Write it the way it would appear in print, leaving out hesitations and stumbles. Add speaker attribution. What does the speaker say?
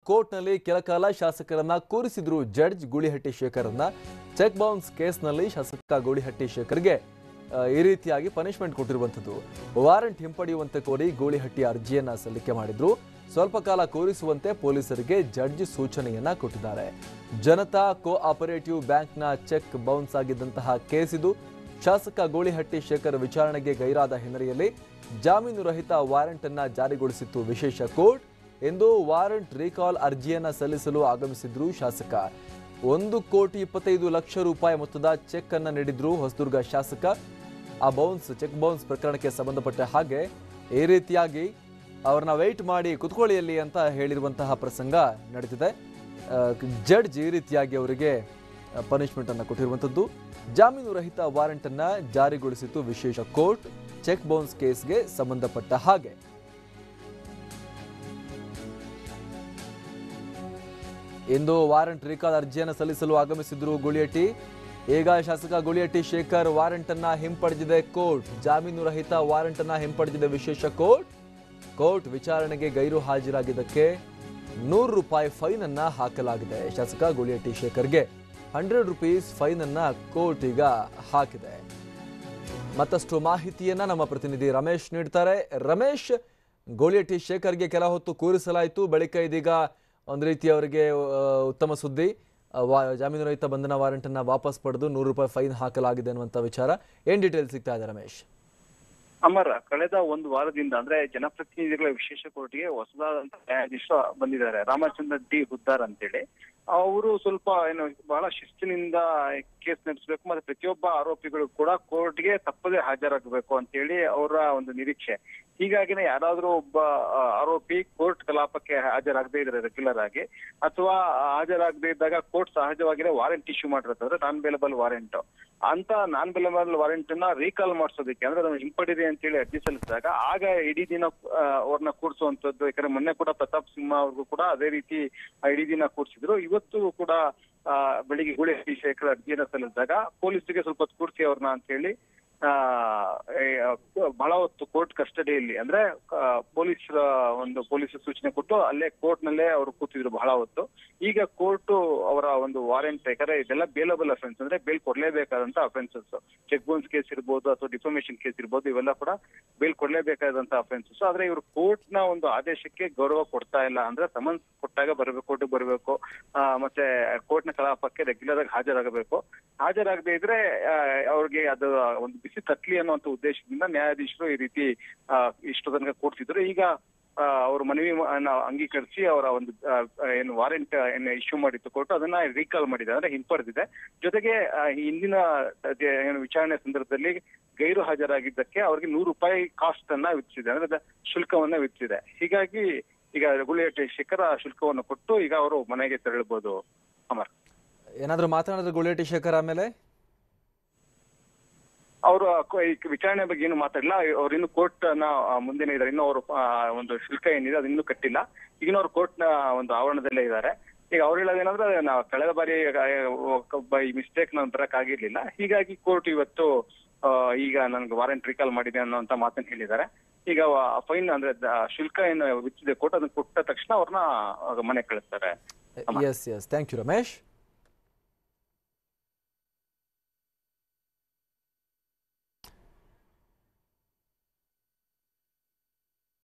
Speaker 1: ಕೋರ್ಟ್ನಲ್ಲಿ ಕೆಲಕಾಲ ಶಾಸಕರನ್ನ ಕೂರಿಸಿದ್ರು ಜಡ್ಜ್ ಗೂಳಿಹಟ್ಟಿ ಶೇಖರ್ನ ಚೆಕ್ ಬೌನ್ಸ್ ಕೇಸ್ನಲ್ಲಿ ಶಾಸಕ ಗೂಳಿಹಟ್ಟಿ ಶೇಖರ್ಗೆ ಈ ರೀತಿಯಾಗಿ ಪನಿಷ್ಮೆಂಟ್ ಕೊಟ್ಟಿರುವಂತದ್ದು ವಾರೆಂಟ್ ಹಿಂಪಡೆಯುವಂತೆ ಕೋರಿ ಗೂಳಿಹಟ್ಟಿ ಅರ್ಜಿಯನ್ನ ಸಲ್ಲಿಕೆ ಮಾಡಿದ್ರು ಸ್ವಲ್ಪ ಕಾಲ ಕೂರಿಸುವಂತೆ ಪೊಲೀಸರಿಗೆ ಜಡ್ಜ್ ಸೂಚನೆಯನ್ನ ಕೊಟ್ಟಿದ್ದಾರೆ ಜನತಾ ಕೋಆಪರೇಟಿವ್ ಬ್ಯಾಂಕ್ನ ಚೆಕ್ ಬೌನ್ಸ್ ಆಗಿದ್ದಂತಹ ಕೇಸ್ ಇದು ಶಾಸಕ ಗೂಳಿಹಟ್ಟಿ ಶೇಖರ್ ವಿಚಾರಣೆಗೆ ಗೈರಾದ ಹಿನ್ನೆಲೆಯಲ್ಲಿ ಜಾಮೀನು ರಹಿತ ವಾರೆಂಟ್ ಅನ್ನ ಜಾರಿಗೊಳಿಸಿತ್ತು ವಿಶೇಷ ಕೋರ್ಟ್ ಎಂದು ವಾರೆಂಟ್ ರೀಕಾಲ್ ಅರ್ಜಿಯನ್ನ ಸಲ್ಲಿಸಲು ಆಗಮಿಸಿದ್ರು ಶಾಸಕ 1,25,00,000 ರೂಪಾಯಿ ಮೊತ್ತದ ಚೆಕ್ ಅನ್ನ ನೀಡಿದ್ರು ಹೊಸದುರ್ಗ ಶಾಸಕ ಆ ಚೆಕ್ ಬೌನ್ಸ್ ಪ್ರಕರಣಕ್ಕೆ ಸಂಬಂಧಪಟ್ಟ ಹಾಗೆ ಈ ರೀತಿಯಾಗಿ ಅವರನ್ನ ವೇಟ್ ಮಾಡಿ ಕುತ್ಕೊಳ್ಳಿಯಲ್ಲಿ ಅಂತ ಹೇಳಿರುವಂತಹ ಪ್ರಸಂಗ ನಡೆದಿದೆ ಜಡ್ಜ್ ಈ ರೀತಿಯಾಗಿ ಅವರಿಗೆ ಪನಿಷ್ಮೆಂಟ್ ಅನ್ನು ಕೊಟ್ಟಿರುವಂತದ್ದು ಜಾಮೀನು ರಹಿತ ವಾರೆಂಟ್ ಅನ್ನ ಜಾರಿಗೊಳಿಸಿತು ವಿಶೇಷ ಕೋರ್ಟ್ ಚೆಕ್ ಬೌನ್ಸ್ ಕೇಸ್ಗೆ ಸಂಬಂಧಪಟ್ಟ ಹಾಗೆ ಇಂದು ವಾರೆಂಟ್ ರೀಕಾಲ್ ಅರ್ಜಿಯನ್ನು ಸಲ್ಲಿಸಲು ಆಗಮಿಸಿದ್ರು ಗೂಳಿಹಟ್ಟಿ ಈಗ ಶಾಸಕ ಗೂಳಿಹಟ್ಟಿ ಶೇಖರ್ ವಾರೆಂಟ್ ಅನ್ನ ಹಿಂಪಡೆದಿದೆ ಕೋರ್ಟ್ ಜಾಮೀನು ರಹಿತ ವಾರೆಂಟ್ ಅನ್ನ ಹಿಂಪಡೆದಿದೆ ವಿಶೇಷ ಕೋರ್ಟ್ ವಿಚಾರಣೆಗೆ ಗೈರು ಹಾಜರಾಗಿದ್ದಕ್ಕೆ ₹100 ಫೈನ್ ಅನ್ನ ಹಾಕಲಾಗಿದೆ ಶಾಸಕ ಗೂಳಿಹಟ್ಟಿ ಶೇಖರ್ಗೆ ₹100 ಫೈನ್ ಅನ್ನ ಕೋರ್ಟ್ ಈಗ ಹಾಕಿದೆ ಮತ್ತಷ್ಟು ಮಾಹಿತಿಯನ್ನ ನಮ್ಮ ಪ್ರತಿನಿಧಿ ರಮೇಶ್ ನೀಡ್ತಾರೆ ರಮೇಶ್ ಗೂಳಿಹಟ್ಟಿ ಶೇಖರ್ಗೆ ಕೆಲ ಹೊತ್ತು ಕೂರಿಸಲಾಯಿತು ಬಳಿಕ ಇದೀಗ ಒಂದು ರೀತಿ ಅವರಿಗೆ ಉತ್ತಮ ಸುದ್ದಿ ಜಾಮೀನು ರಹಿತ ಬಂಧನ ವಾರೆಂಟ್ ಅನ್ನ ವಾಪಸ್ ಪಡೆದು ₹100 ಫೈನ್ ಹಾಕಲಾಗಿದೆ ಅನ್ನುವಂತ ವಿಚಾರ ಏನ್ ಡೀಟೇಲ್ಸ್ ಸಿಗ್ತಾ ಇದೆ ರಮೇಶ್
Speaker 2: ಅಮರ್ ಕಳೆದ ಒಂದು ವಾರದಿಂದ ಅಂದ್ರೆ ಜನಪ್ರತಿನಿಧಿಗಳ ವಿಶೇಷ ಕೋರ್ಟ್ಗೆ ಹೊಸದಾದಂತ ನ್ಯಾಯಾಧೀಶರು ಬಂದಿದ್ದಾರೆ ರಾಮಚಂದ್ರ ಡಿ ಹುದ್ದಾರ್ ಅಂತೇಳಿ ಅವರು ಸ್ವಲ್ಪ ಬಹಳ ಶಿಸ್ತಿನಿಂದ ಕೇಸ್ ನಡೆಸಬೇಕು ಮತ್ತೆ ಪ್ರತಿಯೊಬ್ಬ ಆರೋಪಿಗಳು ಕೂಡ ಕೋರ್ಟ್ಗೆ ತಪ್ಪದೇ ಹಾಜರಾಗಬೇಕು ಅಂತ ಹೇಳಿ ಅವರ ಒಂದು ನಿರೀಕ್ಷೆ ಹೀಗಾಗಿನೇ ಯಾರಾದ್ರೂ ಒಬ್ಬ ಆರೋಪಿ ಕೋರ್ಟ್ ಕಲಾಪಕ್ಕೆ ಹಾಜರಾಗದೇ ಇದ್ರೆ ರೆಗ್ಯುಲರ್ ಆಗಿ ಅಥವಾ ಹಾಜರಾಗದೇ ಇದ್ದಾಗ ಕೋರ್ಟ್ ಸಹಜವಾಗಿಯೇ ವಾರೆಂಟ್ ಇಶ್ಯೂ ಮಾಡಿರ್ತಾರೆ ನಾನ್ ಬೇಲಬಲ್ ವಾರೆಂಟ್ ಅಂತ ನಾನ್ ಬೇಲಬಲ್ ವಾರೆಂಟ್ ಅನ್ನ ರೀಕಾಲ್ ಮಾಡಿಸೋದಕ್ಕೆ ಅಂದ್ರೆ ಅದನ್ನು ಹಿಂಪಡಿದೆ ಅಂತ ಹೇಳಿ ಅರ್ಜಿ ಸಲ್ಲಿಸಿದಾಗ ಆಗ ಇಡೀ ದಿನ ಅವ್ರನ್ನ ಕೂರಿಸುವಂತದ್ದು ಯಾಕಂದ್ರೆ ಮೊನ್ನೆ ಕೂಡ ಪ್ರತಾಪ್ ಸಿಂಹ ಅವ್ರಿಗೂ ಕೂಡ ಅದೇ ರೀತಿ ಇಡೀ ದಿನ ಕೂರಿಸಿದ್ರು ಇವತ್ತು ಕೂಡ ಬೆಳಿಗ್ಗೆ ಗೂಳಿಹಟ್ಟಿ ಶೇಖರ್ ಅರ್ಜಿಯನ್ನ ಸಲ್ಲಿಸಿದಾಗ ಪೊಲೀಸರಿಗೆ ಸ್ವಲ್ಪ ಕೂರಿಸಿ ಅವ್ರನ್ನ ಅಂತ ಹೇಳಿ ಬಹಳ ಹೊತ್ತು ಕೋರ್ಟ್ ಕಸ್ಟಡಿಯಲ್ಲಿ ಅಂದ್ರೆ ಪೊಲೀಸ್ ಸೂಚನೆ ಕೊಟ್ಟು ಅಲ್ಲೇ ಕೋರ್ಟ್ ನಲ್ಲೇ ಅವರು ಕೂತಿದ್ರು ಬಹಳ ಹೊತ್ತು ಈಗ ಕೋರ್ಟ್ ಅವರ ಒಂದು ವಾರೆಂಟ್ ಯಾಕಂದ್ರೆ ಇದೆಲ್ಲ ಬೇಲಬಲ್ ಅಫೆನ್ಸ್ ಅಂದ್ರೆ ಬೇಲ್ ಕೊಡ್ಲೇಬೇಕಾದಂತ ಅಫೆನ್ಸಸ್ ಚೆಕ್ ಬೌನ್ಸ್ ಕೇಸ್ ಇರ್ಬೋದು ಅಥವಾ ಡಿಫಾಮೇಷನ್ ಕೇಸ್ ಇರ್ಬೋದು ಇವೆಲ್ಲ ಕೂಡ ಬೇಲ್ ಕೊಡ್ಲೇಬೇಕಾದಂತ ಅಫೆನ್ಸಸ್ ಆದ್ರೆ ಇವರು ಕೋರ್ಟ್ ನ ಒಂದು ಆದೇಶಕ್ಕೆ ಗೌರವ ಕೊಡ್ತಾ ಇಲ್ಲ ಅಂದ್ರೆ ಸಮನ್ಸ್ ಕೊಟ್ಟಾಗ ಕೋರ್ಟ್ಗೆ ಬರಬೇಕು ಮತ್ತೆ ಕೋರ್ಟ್ ನ ಕಲಾಪಕ್ಕೆ ರೆಗ್ಯುಲರ್ ಆಗಿ ಹಾಜರಾಗದೇ ಇದ್ರೆ ಅವ್ರಿಗೆ ಅದು ಒಂದು ಬಿಸಿ ತಟ್ಲಿ ಅನ್ನುವಂತ ಉದ್ದೇಶದಿಂದ ನ್ಯಾಯಾಧೀಶರು ಈ ರೀತಿ ಇಷ್ಟು ತನಕ ಕೂರ್ಸಿದ್ರು ಈಗ ಅವ್ರ ಮನವಿ ಅಂಗೀಕರಿಸಿ ಅವರ ಒಂದು ಏನು ವಾರೆಂಟ್ ಇಶ್ಯೂ ಮಾಡಿತ್ತು ಕೋರ್ಟ್ ಅದನ್ನ ರೀಕಾಲ್ ಮಾಡಿದೆ ಅಂದ್ರೆ ಹಿಂಪಡೆದಿದೆ ಜೊತೆಗೆ ಹಿಂದಿನ ವಿಚಾರಣೆ ಸಂದರ್ಭದಲ್ಲಿ ಗೈರು ಹಾಜರಾಗಿದ್ದಕ್ಕೆ ಅವ್ರಿಗೆ ₹100 ಕಾಸ್ಟ್ ಅನ್ನ ವಿಧಿಸಿದೆ ಅಂದ್ರೆ ಶುಲ್ಕವನ್ನ ವಿಧಿಸಿದೆ ಹೀಗಾಗಿ ಈಗ ಗೂಳಿಹಟ್ಟಿ ಶೇಖರ್ ಶುಲ್ಕವನ್ನು ಕೊಟ್ಟು ಈಗ ಅವರು ಮನೆಗೆ ತೆರಳಬಹುದು ಅಮರ್
Speaker 1: ಏನಾದ್ರೂ ಮಾತನಾಡಿದ್ರೆ ಗೂಳಿಹಟ್ಟಿ ಶೇಖರ್ ಆಮೇಲೆ
Speaker 2: ಅವರು ವಿಚಾರಣೆ ಬಗ್ಗೆ ಏನು ಮಾತಾಡಿಲ್ಲ ಅವ್ರು ಇನ್ನು ಕೋರ್ಟ್ ನ ಮುಂದೆನೇ ಇದ್ದಾರೆ ಇನ್ನು ಅವರು ಒಂದು ಶುಲ್ಕ ಏನಿದೆ ಅದು ಇನ್ನೂ ಕಟ್ಟಿಲ್ಲ ಈಗ ಅವ್ರು ಕೋರ್ಟ್ ನ ಒಂದು ಆವರಣದಲ್ಲೇ ಇದ್ದಾರೆ ಈಗ ಅವ್ರು ಹೇಳೋದೇನಂದ್ರೆ ನಾವು ಕಳೆದ ಬಾರಿ ಈ ಮಿಸ್ಟೇಕ್ ನಾನು ಬರಕ್ ಆಗಿರ್ಲಿಲ್ಲ ಹೀಗಾಗಿ ಕೋರ್ಟ್ ಇವತ್ತು ಈಗ ನನ್ಗೆ ವಾರೆಂಟ್ ರೀಕಾಲ್ ಮಾಡಿದೆ ಅನ್ನೋಂತ ಮಾತನ್ನ ಹೇಳಿದ್ದಾರೆ ಈಗ ಫೈನ್ ಅಂದ್ರೆ ಶುಲ್ಕ ಏನು ವಿಧಿಸಿದೆ ಕೋರ್ಟ್ ಅದನ್ನ ಕೊಟ್ಟ ತಕ್ಷಣ ಅವ್ರನ್ನ ಮನೆ ಕಳಿಸ್ತಾರೆ
Speaker 1: ಎಸ್ ಥ್ಯಾಂಕ್ ಯು ರಮೇಶ್